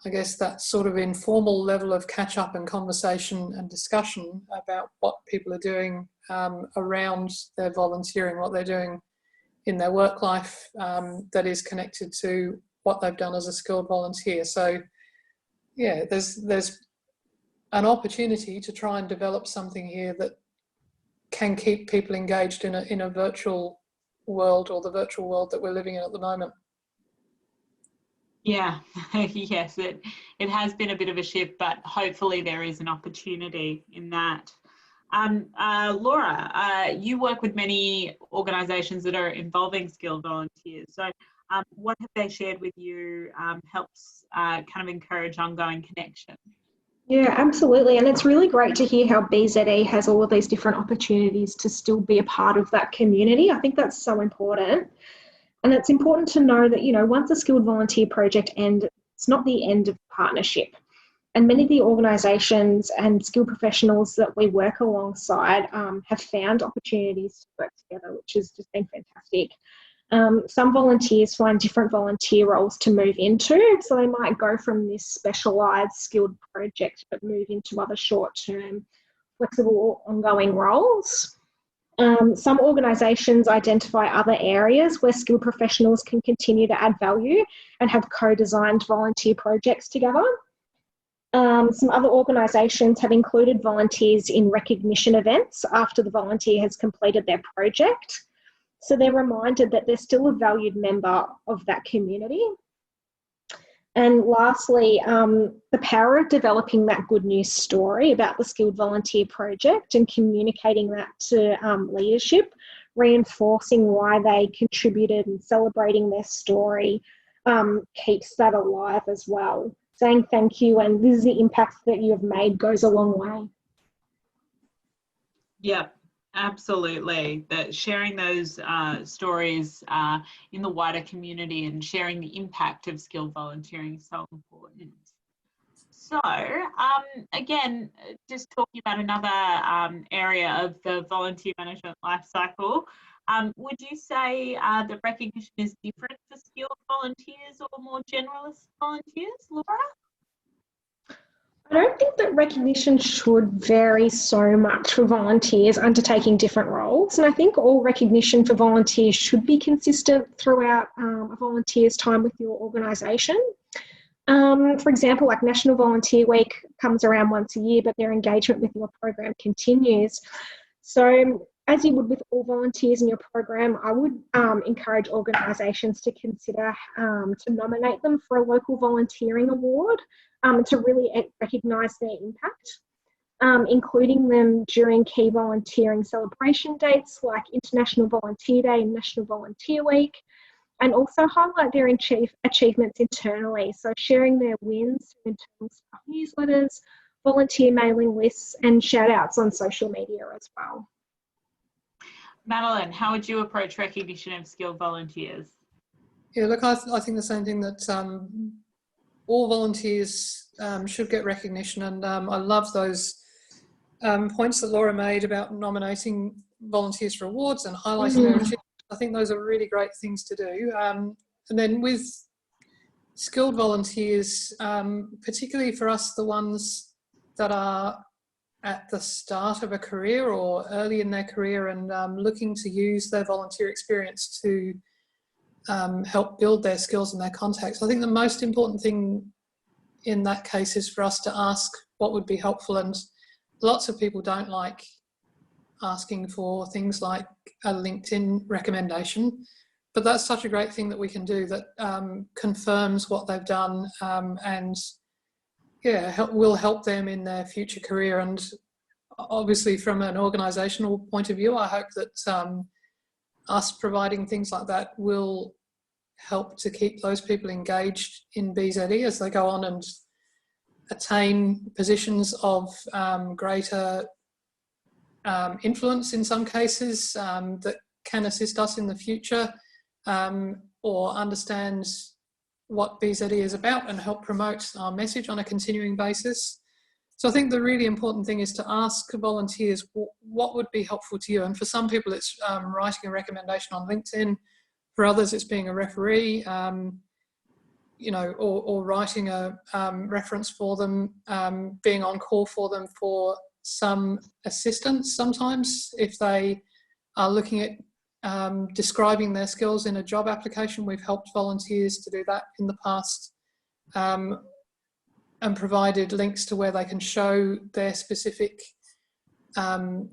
I guess, that sort of informal level of catch up and conversation and discussion about what people are doing around their volunteering, what they're doing in their work life that is connected to what they've done as a skilled volunteer. So yeah, there's an opportunity to try and develop something here that can keep people engaged in a virtual world, or the virtual world that we're living in at the moment. Yeah, yes, it has been a bit of a shift, but hopefully there is an opportunity in that. Laura, you work with many organisations that are involving skilled volunteers. So what have they shared with you helps kind of encourage ongoing connection? Yeah, absolutely. And it's really great to hear how BZE has all of these different opportunities to still be a part of that community. I think that's so important. And it's important to know that, you know, once a skilled volunteer project ends, it's not the end of the partnership. And many of the organisations and skilled professionals that we work alongside have found opportunities to work together, which has just been fantastic. Some volunteers find different volunteer roles to move into, so they might go from this specialised skilled project but move into other short-term, flexible, ongoing roles. Some organisations identify other areas where skilled professionals can continue to add value and have co-designed volunteer projects together. Some other organisations have included volunteers in recognition events after the volunteer has completed their project. So they're reminded that they're still a valued member of that community. And lastly, the power of developing that good news story about the Skilled Volunteer Project and communicating that to leadership, reinforcing why they contributed and celebrating their story keeps that alive as well. Saying thank you and this is the impact that you have made goes a long way. Yeah. Absolutely, that sharing those stories in the wider community and sharing the impact of skilled volunteering is so important. So again, just talking about another area of the volunteer management life cycle, would you say that recognition is different for skilled volunteers or more generalist volunteers, Laura? I don't think that recognition should vary so much for volunteers undertaking different roles. And I think all recognition for volunteers should be consistent throughout a volunteer's time with your organisation. For example, like National Volunteer Week comes around once a year, but their engagement with your program continues. So as you would with all volunteers in your program, I would encourage organisations to consider to nominate them for a local volunteering award to really recognise their impact, including them during key volunteering celebration dates like International Volunteer Day and National Volunteer Week, and also highlight their achievements internally, so sharing their wins through internal staff newsletters, volunteer mailing lists, and shout-outs on social media as well. Madeline, how would you approach recognition of skilled volunteers? Yeah, look, I think the same thing, that all volunteers should get recognition, and I love those points that Laura made about nominating volunteers for awards and highlighting their achievements. I think those are really great things to do. And then with skilled volunteers, particularly for us, the ones that are at the start of a career or early in their career and looking to use their volunteer experience to help build their skills and their contacts. I think the most important thing in that case is for us to ask what would be helpful, and lots of people don't like asking for things like a LinkedIn recommendation, but that's such a great thing that we can do that confirms what they've done and yeah, will help them in their future career. And obviously from an organisational point of view, I hope that us providing things like that will help to keep those people engaged in BZE as they go on and attain positions of greater influence in some cases that can assist us in the future, or understand what BZE is about and help promote our message on a continuing basis. So I think the really important thing is to ask volunteers what would be helpful to you. And for some people, it's writing a recommendation on LinkedIn. For others, it's being a referee, you know, or writing a reference for them, being on call for them for some assistance sometimes if they are looking at describing their skills in a job application. We've helped volunteers to do that in the past, and provided links to where they can show their specific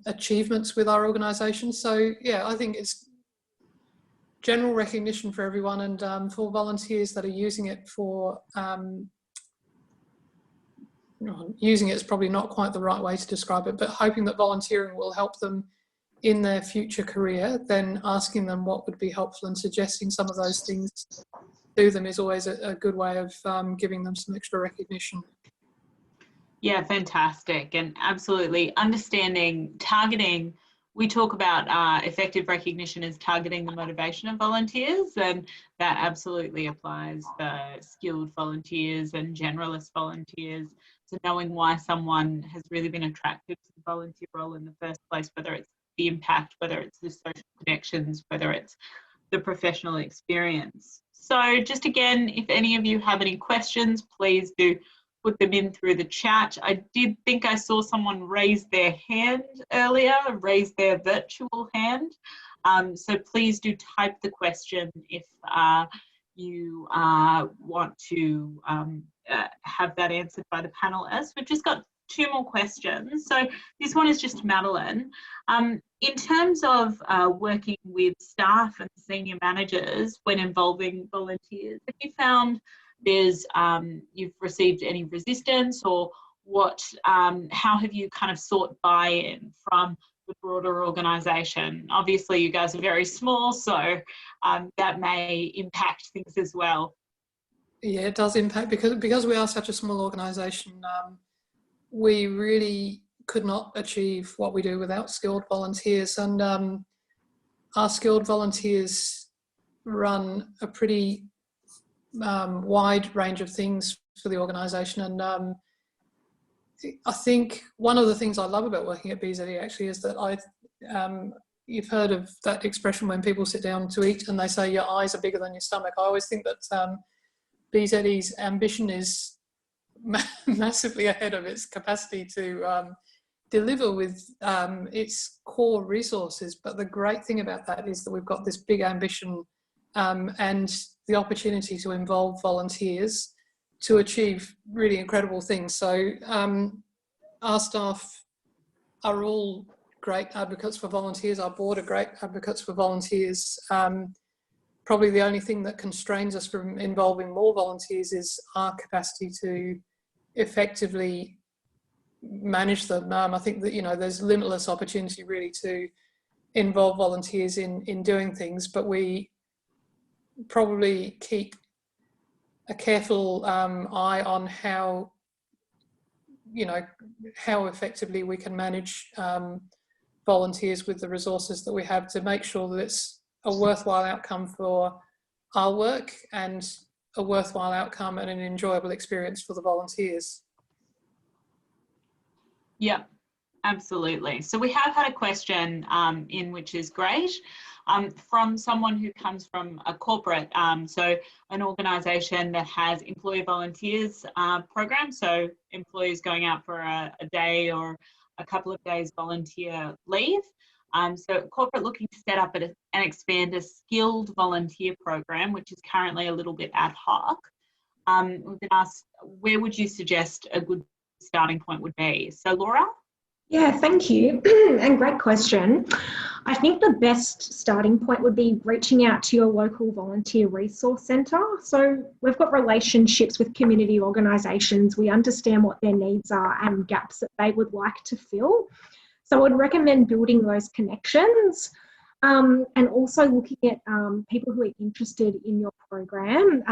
achievements with our organisation. So yeah, I think it's general recognition for everyone, and for volunteers that are using it for, using it is probably not quite the right way to describe it, but hoping that volunteering will help them in their future career, then asking them what would be helpful and suggesting some of those things to them is always a good way of giving them some extra recognition. Yeah, fantastic. And absolutely understanding, targeting, we talk about effective recognition as targeting the motivation of volunteers, and that absolutely applies for skilled volunteers and generalist volunteers. So knowing why someone has really been attracted to the volunteer role in the first place, whether it's the impact, whether it's the social connections, whether it's the professional experience. So just again, if any of you have any questions, please do put them in through the chat. I did think I saw someone raise their hand earlier, raise their virtual hand. So please do type the question if you want to have that answered by the panelists. We've just got 2 more questions. So this one is just Madeline. In terms of working with staff and senior managers when involving volunteers, have you found there's you've received any resistance, or what? How have you kind of sought buy-in from the broader organisation? Obviously, you guys are very small, so that may impact things as well. Yeah, it does impact because we are such a small organisation. We really could not achieve what we do without skilled volunteers, and our skilled volunteers run a pretty wide range of things for the organisation. And I think one of the things I love about working at BZE actually is that you've heard of that expression when people sit down to eat and they say your eyes are bigger than your stomach. I always think that BZE's ambition is massively ahead of its capacity to deliver with its core resources. But the great thing about that is that we've got this big ambition and the opportunity to involve volunteers to achieve really incredible things. So our staff are all great advocates for volunteers. Our board are great advocates for volunteers. Probably the only thing that constrains us from involving more volunteers is our capacity to effectively manage them. I think that, you know, there's limitless opportunity really to involve volunteers in doing things, but we probably keep a careful eye on how, you know, how effectively we can manage volunteers with the resources that we have to make sure that it's a worthwhile outcome for our work and a worthwhile outcome and an enjoyable experience for the volunteers. Yeah, absolutely. So we have had a question in, which is great, from someone who comes from a corporate, so an organisation that has employee volunteers program, so employees going out for a day or a couple of days volunteer leave. So corporate looking to set up and expand a skilled volunteer program, which is currently a little bit ad hoc. We've been asked, where would you suggest a good starting point would be? So Laura? Yeah, thank you. And great question. I think the best starting point would be reaching out to your local volunteer resource centre. So we've got relationships with community organisations. We understand what their needs are and gaps that they would like to fill. So I would recommend building those connections, and also looking at people who are interested in your program,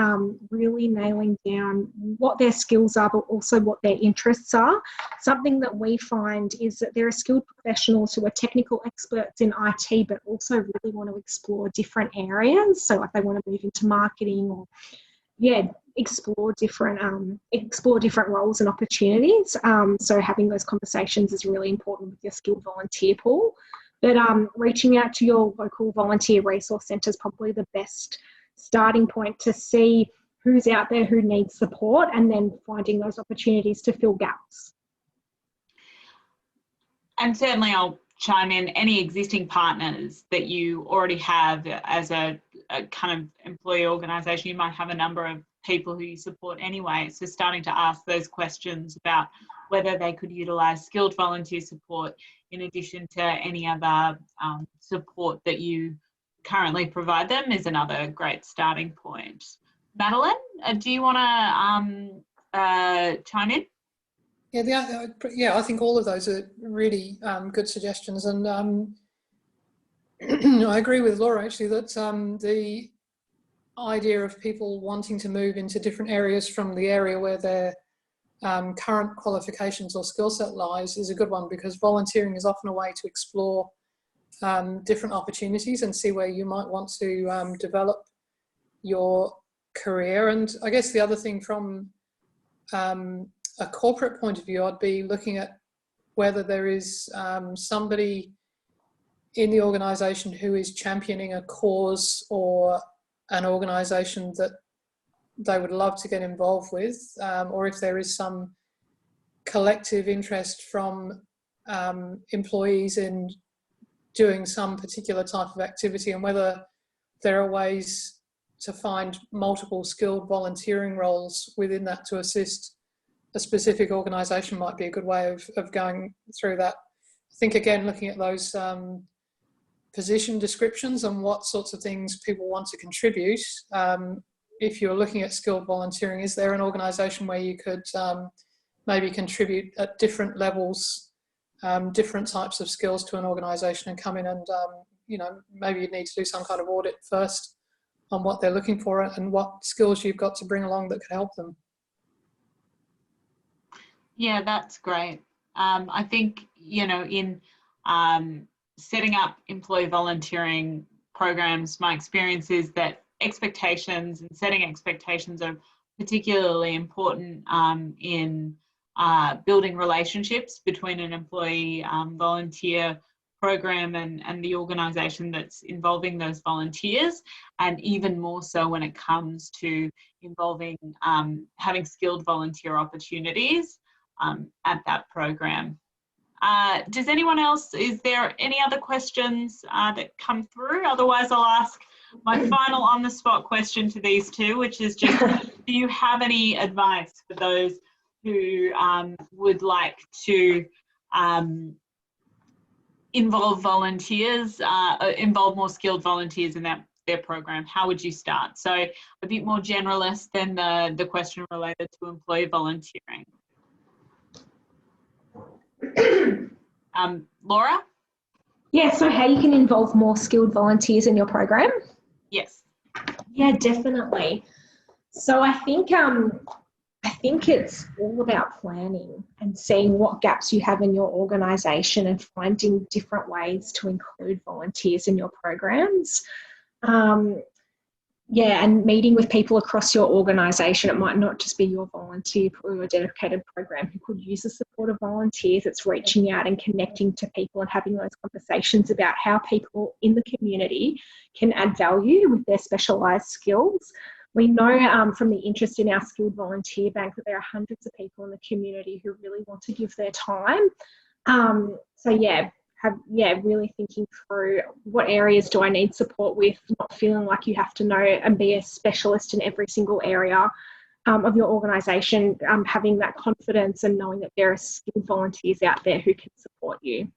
really nailing down what their skills are, but also what their interests are. Something that we find is that there are skilled professionals who are technical experts in IT, but also really want to explore different areas. So if they want to move into marketing or explore different roles and opportunities. So having those conversations is really important with your skilled volunteer pool. But reaching out to your local volunteer resource centre is probably the best starting point to see who's out there who needs support, and then finding those opportunities to fill gaps. And certainly I'll chime in, any existing partners that you already have as a kind of employee organisation, you might have a number of people who you support anyway. So starting to ask those questions about whether they could utilise skilled volunteer support in addition to any other support that you currently provide them is another great starting point. Madeline, do you want to chime in? Yeah, I think all of those are really good suggestions, and I agree with Laura actually that the idea of people wanting to move into different areas from the area where their current qualifications or skill set lies is a good one, because volunteering is often a way to explore different opportunities and see where you might want to develop your career. And I guess the other thing from a corporate point of view, I'd be looking at whether there is somebody in the organisation who is championing a cause or an organisation that they would love to get involved with, or if there is some collective interest from employees in doing some particular type of activity, and whether there are ways to find multiple skilled volunteering roles within that to assist a specific organisation might be a good way of going through that. I think, again, looking at those position descriptions and what sorts of things people want to contribute. If you're looking at skilled volunteering, is there an organisation where you could maybe contribute at different levels, different types of skills to an organisation, and come in and, maybe you need to do some kind of audit first on what they're looking for and what skills you've got to bring along that could help them. Yeah, that's great. I think, in setting up employee volunteering programs, my experience is that expectations and setting expectations are particularly important in building relationships between an employee volunteer program and the organisation that's involving those volunteers, and even more so when it comes to involving having skilled volunteer opportunities at that program. Does anyone else, is there any other questions that come through? Otherwise, I'll ask my final on-the-spot question to these two, which is just, do you have any advice for those who would like to involve volunteers, involve more skilled volunteers in their program? How would you start? So a bit more generalist than the question related to employee volunteering. Laura? Yeah, so how you can involve more skilled volunteers in your program? Yes. Yeah, definitely. So I think it's all about planning and seeing what gaps you have in your organisation and finding different ways to include volunteers in your programs. And meeting with people across your organisation. It might not just be your volunteer or your dedicated program who could use the support of volunteers. It's reaching out and connecting to people and having those conversations about how people in the community can add value with their specialised skills. We know from the interest in our skilled volunteer bank that there are hundreds of people in the community who really want to give their time. Really thinking through what areas do I need support with, not feeling like you have to know and be a specialist in every single area of your organisation, having that confidence and knowing that there are skilled volunteers out there who can support you.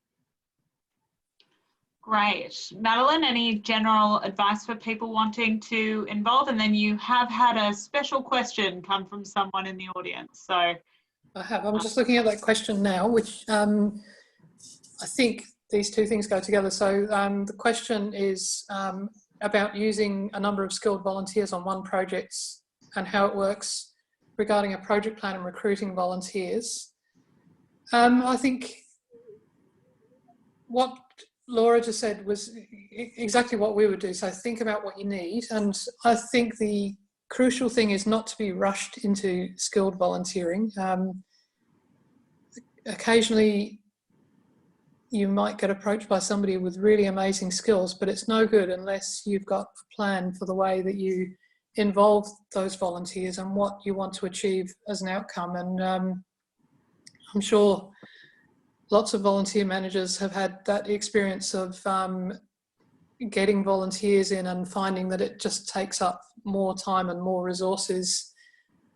Great. Madeline, any general advice for people wanting to involve? And then you have had a special question come from someone in the audience. So I have. I'm just looking at that question now, which I think these two things go together. So the question is about using a number of skilled volunteers on one project and how it works regarding a project plan and recruiting volunteers. I think what Laura just said was exactly what we would do. So think about what you need. And I think the crucial thing is not to be rushed into skilled volunteering. Occasionally, you might get approached by somebody with really amazing skills, but it's no good unless you've got a plan for the way that you involve those volunteers and what you want to achieve as an outcome. And I'm sure lots of volunteer managers have had that experience of getting volunteers in and finding that it just takes up more time and more resources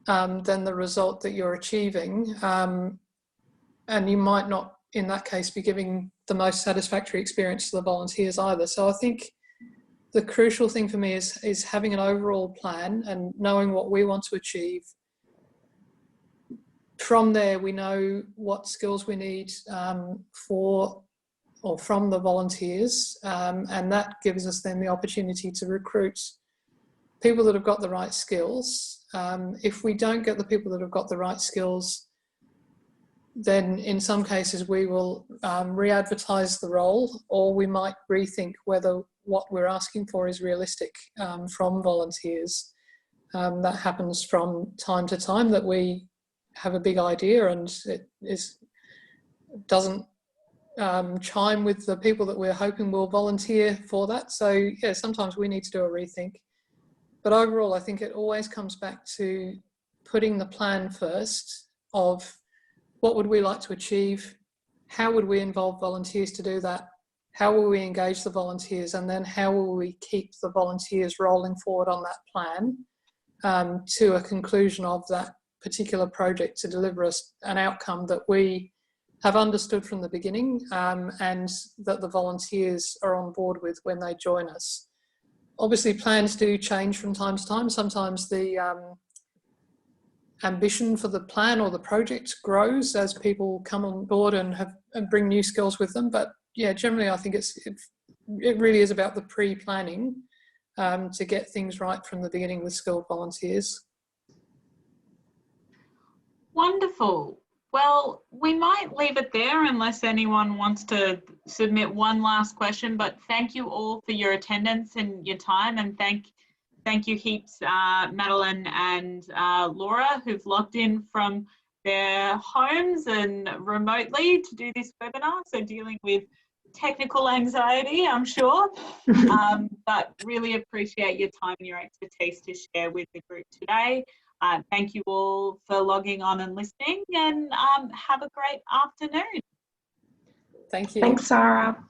than the result that you're achieving. And you might not, in that case, be giving the most satisfactory experience to the volunteers either. So I think the crucial thing for me is having an overall plan and knowing what we want to achieve. From there, we know what skills we need from the volunteers, and that gives us then the opportunity to recruit people that have got the right skills. If we don't get the people that have got the right skills, then in some cases we will re-advertise the role, or we might rethink whether what we're asking for is realistic from volunteers. That happens from time to time, that we have a big idea and it doesn't chime with the people that we're hoping will volunteer for that. So yeah, sometimes we need to do a rethink. But overall, I think it always comes back to putting the plan first of what would we like to achieve, how would we involve volunteers to do that, how will we engage the volunteers, and then how will we keep the volunteers rolling forward on that plan to a conclusion of that particular project to deliver us an outcome that we have understood from the beginning and that the volunteers are on board with when they join us. Obviously, plans do change from time to time. Sometimes the ambition for the plan or the project grows as people come on board and bring new skills with them. But yeah, generally I think it really is about the pre-planning to get things right from the beginning with skilled volunteers. Wonderful. Well, we might leave it there unless anyone wants to submit one last question, but thank you all for your attendance and your time, and thank you heaps, Madeline and Laura, who've logged in from their homes and remotely to do this webinar, so dealing with technical anxiety, I'm sure, but really appreciate your time and your expertise to share with the group today. Thank you all for logging on and listening, and have a great afternoon. Thank you. Thanks, Sarah.